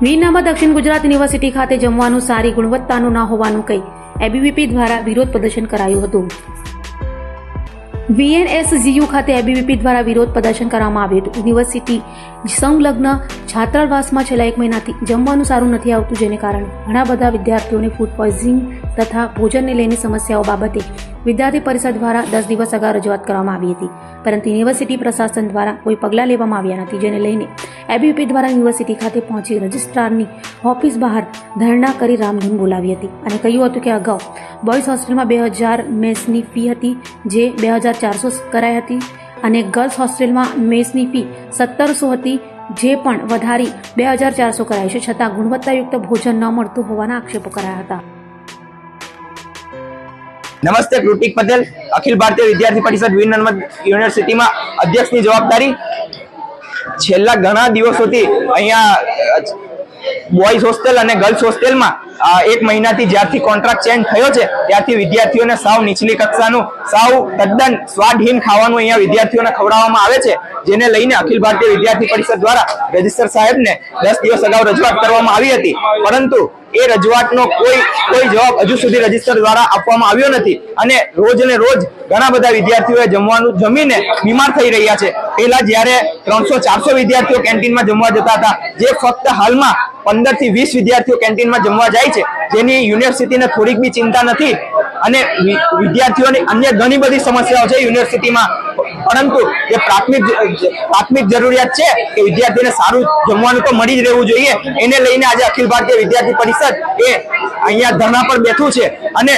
વીરનામાં દક્ષિણ ગુજરાત યુનિવર્સિટી ખાતે જમવાનું સારી ગુણવત્તાનું ન હોવાનું કહી એબીવીપી દ્વારા વિરોધ પ્રદર્શન કરાયું હતું। વીએનએસજીયુ ખાતે એબીવીપી દ્વારા વિરોધ પ્રદર્શન કરવામાં આવ્યું હતું। યુનિવર્સિટી સંલગ્ન છાત્રાવાસમાં છેલ્લા 1 મહિનાથી જમવાનું સારું નથી આવતું, જેને કારણે ઘણા બધા વિદ્યાર્થીઓને ફૂડ પોઈઝનિંગ તથા ભોજનને લઈને સમસ્યાઓ બાબતે વિદ્યાર્થી પરિષદ દ્વારા 10 દિવસ અગાઉ રજૂઆત કરવામાં આવી હતી, પરંતુ યુનિવર્સિટી પ્રશાસન દ્વારા કોઈ પગલાં લેવામાં આવ્યા નથી, જેને લઈને એબીવીપી દ્વારા યુનિવર્સિટી ખાતે પહોંચી રજિસ્ટ્રારની ઓફિસ બહાર ધરણા કરી રામધૂન બોલાવી હતી અને કહ્યું હતું કે અગાઉ બોયઝ હોસ્ટેલમાં 2000 મેસની ફી હતી, જે 2400 કરાઈ હતી અને ગર્લ્સ હોસ્ટેલમાં મેસની ફી 1700 હતી, જે પણ વધારી 2400 કરાઈ છે, છતાં ગુણવત્તાયુક્ત ભોજન ન મળતું હોવાના આક્ષેપો કરાયા હતા। નમસ્તે, કૃતિક પટેલ, અખિલ ભારતીય વિદ્યાર્થી પરિષદ વીરનામાં યુનિવર્સિટીમાં અધ્યક્ષની જવાબદારી। છેલ્લા ઘણા દિવસોથી અહીંયા બોયઝ હોસ્ટેલ અને ગર્લ્સ હોસ્ટેલમાં 1 મહિનાથી જ્યારથી કોન્ટ્રાક્ટ ચેન્જ થયો છે ત્યારથી વિદ્યાર્થીઓને સાવ નીચલી કક્ષાનું, સાવ તદ્દન સ્વાદહીન ખાવાનું અહીંયા વિદ્યાર્થીઓને ખવડાવવામાં આવે છે, જેને લઈને અખિલ ભારતીય વિદ્યાર્થી પરિષદ દ્વારા રજિસ્ટર સાહેબને 10 દિવસ અગાઉ રજૂઆત કરવામાં આવી હતી, પરંતુ એ રજૂઆતનો કોઈ જવાબ હજુ સુધી રજિસ્ટર દ્વારા આપવામાં આવ્યો નથી અને રોજ ને રોજ ઘણા બધા વિદ્યાર્થીઓએ જમવાનું જમીને બીમાર થઈ રહ્યા છે। પહેલા જ્યારે 300-400 વિદ્યાર્થીઓ કેન્ટીનમાં જમવા જતા હતા, જે ફક્ત હાલમાં 15 થી 20 વિદ્યાર્થીઓ કેન્ટીનમાં જમવા જાય છે, જેની યુનિવર્સિટીને થોડીક બી ચિંતા નથી અને વિદ્યાર્થીઓની અન્ય ઘણી બધી સમસ્યાઓ છે યુનિવર્સિટીમાં, પરંતુ જે પ્રાથમિક જરૂરિયાત છે કે વિદ્યાર્થીને સારું જમવાનું તો મળી જ રહેવું જોઈએ, એને લઈને આજે અખિલ ભારતીય વિદ્યાર્થી પરિષદ એ અહીંયા ધરણા પર બેઠું છે અને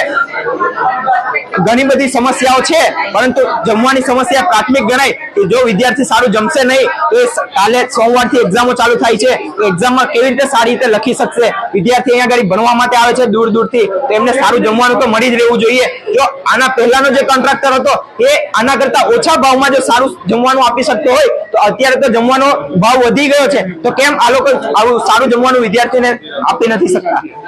ઘણી બધી સમસ્યાઓ છે, પરંતુ જમવાની સમસ્યા પ્રાથમિક ગણાય કે જો વિદ્યાર્થી સારું જમશે નહીં તો કાલે સોમવારથી એક્ઝામો ચાલુ થાય છે, તો એક્ઝામમાં કેવી રીતે સારી રીતે લખી શકશે? વિદ્યાર્થી અહીંયા આગળ ભણવા માટે આવે છે દૂર દૂરથી, તો એમને સારું જમવાનું તો મળી જ રહેવું જોઈએ। જો આના પહેલાનો જે કોન્ટ્રાક્ટર હતો એ આના કરતા ઓછા ભાવમાં જો સારું જમવાનું આપી શકતો હોય તો અત્યારે તો જમવાનો ભાવ વધી ગયો છે, તો કેમ આ લોકો આવું સારું જમવાનું વિદ્યાર્થીને આપી નથી શકતા?